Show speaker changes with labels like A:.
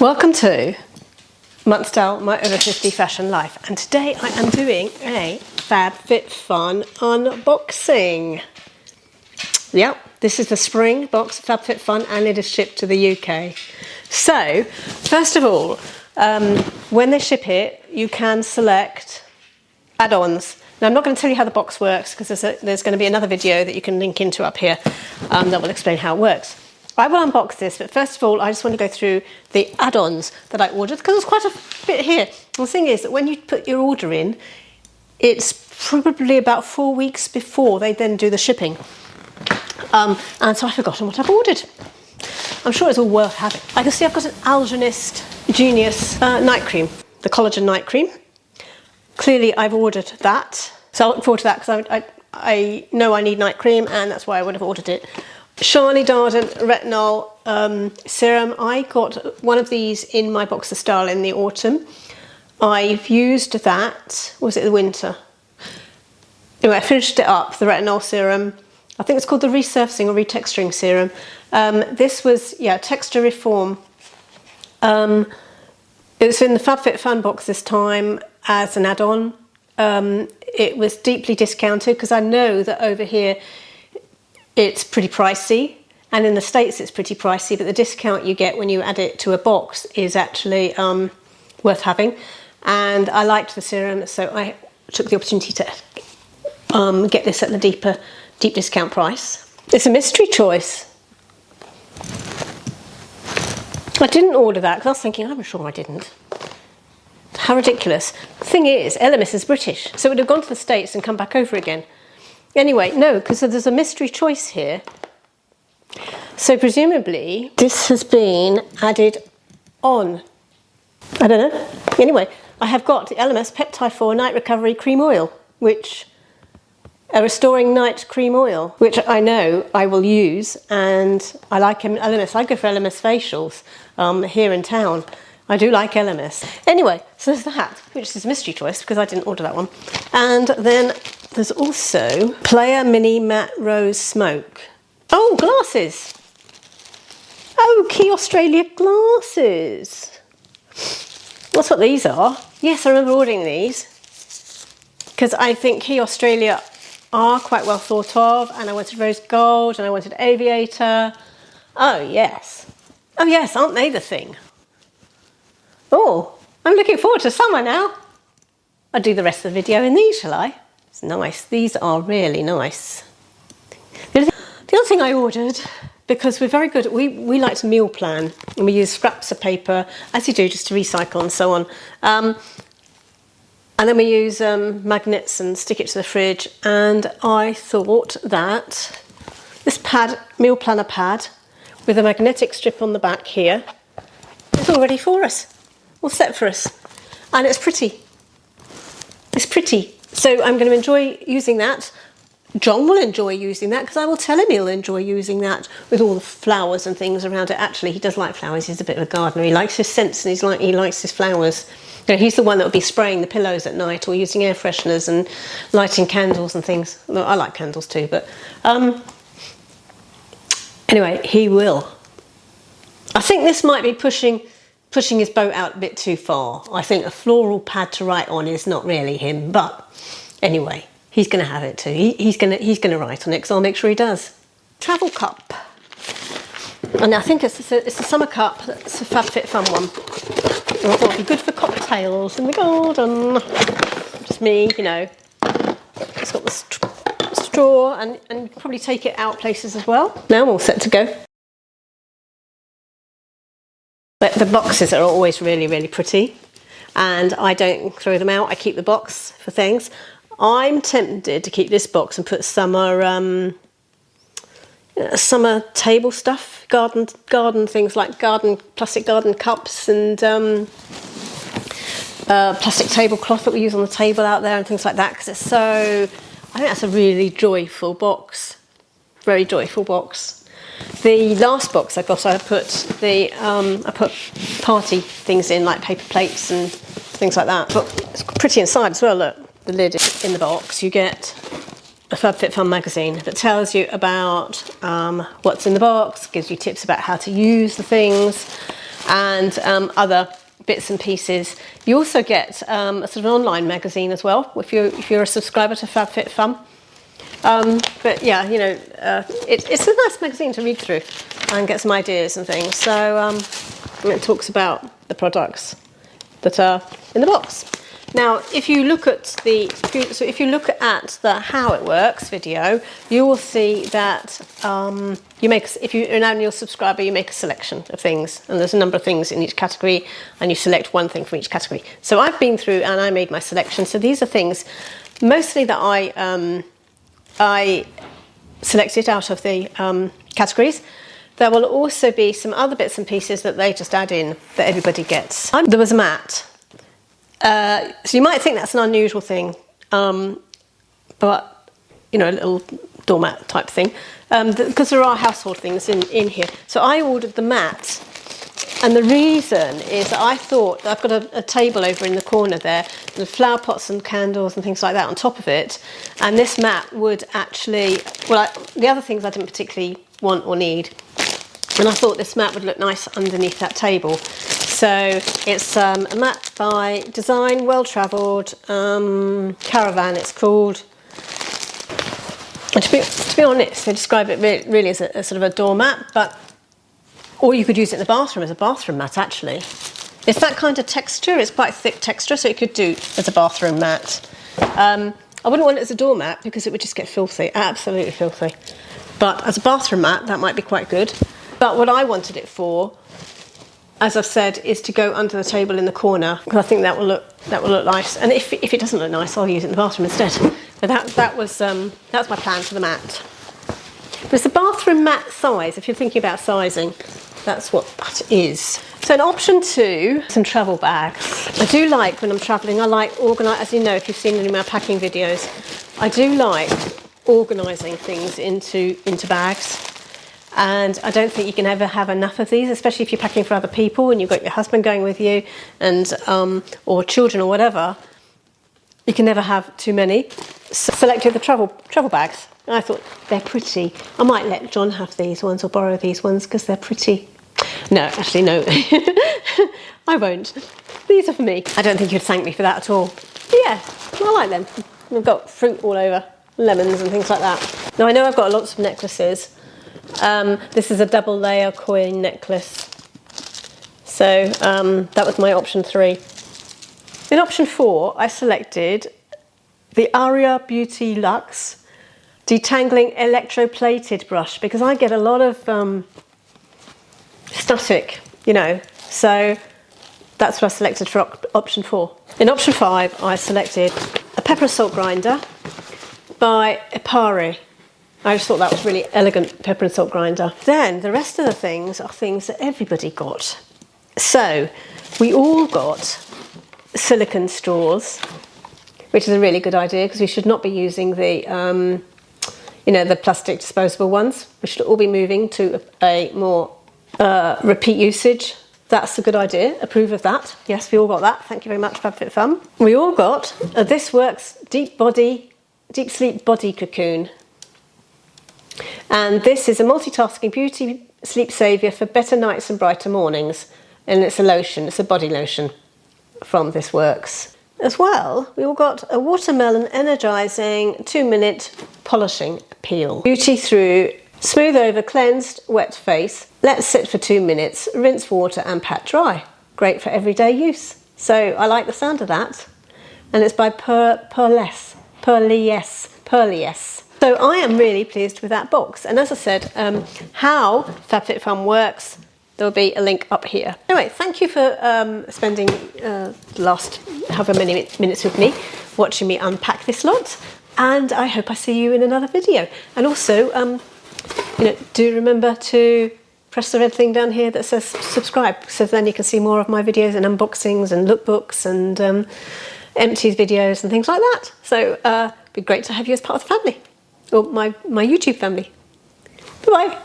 A: Welcome to Month My Over 50 Fashion Life, and today I am doing a Fabfitfun unboxing. Yep, this is the spring box of Fabfitfun and it is shipped to the UK. So, first of all, when they ship it, you can select add-ons. Now I'm not going to tell you how the box works because there's going to be another video that you can link into up here that will explain how it works. I will unbox this, but first of all I just want to go through the add-ons that I ordered because there's quite a bit here. And the thing is that when you put your order in, it's probably about 4 weeks before they then do the shipping. And so I've forgotten what I've ordered. I'm sure it's all worth having. I can see I've got an Algenist Genius night cream, the collagen night cream. Clearly I've ordered that, so I look forward to that because I know I need night cream and that's why I would have ordered it. Shani Darden Retinol Serum. I got one of these in my boxer style in the autumn. I've used that, was it the winter? Anyway, I finished it up, the Retinol Serum. I think it's called the Resurfacing or Retexturing Serum. This was, yeah, Texture Reform. It was in the Fabfitfun box this time as an add-on. It was deeply discounted because I know that over here it's pretty pricey, and in the States it's pretty pricey, but the discount you get when you add it to a box is actually worth having. And I liked the serum, so I took the opportunity to get this at the deep discount price. It's a mystery choice. I didn't order that because I was thinking, I'm sure I didn't. How ridiculous. The thing is, Elemis is British, so it would have gone to the States and come back over again. Anyway, no, because there's a mystery choice here. So presumably this has been added on. I don't know. Anyway, I have got the LMS Peptide 4 Night Recovery Cream Oil, which a restoring night cream oil, which I know I will use, and I like LMS. I go for LMS facials here in town. I do like LMS. Anyway, so there's that, which is a mystery choice because I didn't order that one. And then there's also Player Mini Matte Rose Smoke. Oh, glasses. Oh, Key Australia glasses. That's what these are. Yes, I remember ordering these because I think Key Australia are quite well thought of, and I wanted rose gold and I wanted aviator. Oh, yes. Oh, yes, aren't they the thing? Oh, I'm looking forward to summer now. I'll do the rest of the video in these, shall I? It's nice. These are really nice. The other thing I ordered, because we're very good, we like to meal plan, and we use scraps of paper, as you do, just to recycle and so on. And then we use magnets and stick it to the fridge. And I thought that this pad, meal planner pad, with a magnetic strip on the back here, is all ready for us. All set for us, and it's pretty. It's pretty. So I'm going to enjoy using that. John will enjoy using that because I will tell him he'll enjoy using that with all the flowers and things around it. Actually, he does like flowers. He's a bit of a gardener. He likes his scents and he likes his flowers. You know, he's the one that will be spraying the pillows at night or using air fresheners and lighting candles and things. Well, I like candles too, but anyway, he will. I think this might be pushing his boat out a bit too far. I think a floral pad to write on is not really him, but anyway, he's going to have it too. He's going to write on it, because I'll make sure he does. Travel cup, and I think it's a summer cup. It's a Fabfitfun one. And I thought it'd be good for cocktails in the garden. Just me, you know. It's got the straw, and probably take it out places as well. Now I'm all set to go. But the boxes are always really, really pretty, and I don't throw them out. I keep the box for things. I'm tempted to keep this box and put summer table stuff, garden things like plastic garden cups and plastic tablecloth that we use on the table out there and things like that, because it's so. I think that's a really joyful box, very joyful box. The last box I got, I put party things in, like paper plates and things like that. But it's pretty inside as well. Look, the lid is in the box. You get a Fabfitfun magazine that tells you about what's in the box, gives you tips about how to use the things, and other bits and pieces. You also get a sort of an online magazine as well if you're a subscriber to Fabfitfun. But yeah, you know, it's a nice magazine to read through and get some ideas and things. So it talks about the products that are in the box. Now, if you look at the how it works video, you will see that if you're an annual subscriber, you make a selection of things, and there's a number of things in each category, and you select one thing from each category. So I've been through and I made my selection. So these are things mostly that I selected out of the categories. There will also be some other bits and pieces that they just add in that everybody gets. There was a mat. So you might think that's an unusual thing, but you know, a little doormat type thing, because there are household things in here. So I ordered the mat, and the reason is that I thought I've got a table over in the corner there, with flower pots and candles and things like that on top of it, and this mat would actually, the other things I didn't particularly want or need, and I thought this mat would look nice underneath that table. So it's a mat by Design Well Travelled Caravan, it's called. And to be honest, they describe it really as a sort of a doormat, or you could use it in the bathroom as a bathroom mat actually. It's that kind of texture, it's quite thick texture, so it could do as a bathroom mat. I wouldn't want it as a doormat because it would just get filthy, absolutely filthy. But as a bathroom mat, that might be quite good. But what I wanted it for, as I've said, is to go under the table in the corner, because I think that will look nice. And if it doesn't look nice, I'll use it in the bathroom instead. But that's my plan for the mat. But it's the bathroom mat size. If you're thinking about sizing, that's what that is. So in option 2, some travel bags. I do like, when I'm travelling, I like as you know, if you've seen any of my packing videos, I do like organising things into bags. And I don't think you can ever have enough of these, especially if you're packing for other people and you've got your husband going with you, and or children or whatever. You can never have too many. So selected the travel bags. And I thought they're pretty. I might let John have these ones or borrow these ones because they're pretty. No, actually no. I won't. These are for me. I don't think you'd thank me for that at all. But yeah, I like them. We've got fruit all over, lemons and things like that. Now I know I've got lots of necklaces. This is a double layer coin necklace. So that was my option 3. In option 4, I selected the Aria Beauty Luxe Detangling Electroplated Brush, because I get a lot of static, you know, so that's what I selected for option 4. In option 5, I selected a pepper and salt grinder by Ipari. I just thought that was really elegant pepper and salt grinder. Then the rest of the things are things that everybody got. So we all got silicone straws, which is a really good idea because we should not be using the, the plastic disposable ones. We should all be moving to a more repeat usage. That's a good idea. Approve of that. Yes, we all got that. Thank you very much, Fabfitfun. We all got This Works Deep Sleep Body Cocoon. And this is a multitasking beauty sleep saviour for better nights and brighter mornings. And it's a lotion, it's a body lotion from This Works. As well, we all got a watermelon energising 2-minute polishing peel. Beauty through, smooth over cleansed wet face, let sit for 2 minutes, rinse water and pat dry. Great for everyday use. So I like the sound of that. And it's by Perlies. So I am really pleased with that box. And as I said, how Fabfitfun works, there'll be a link up here. Anyway, thank you for spending the last however many minutes with me, watching me unpack this lot. And I hope I see you in another video. And also, do remember to press the red thing down here that says subscribe, so then you can see more of my videos and unboxings and lookbooks and empties videos and things like that. So it'd be great to have you as part of the family. Or my YouTube family. Bye-bye.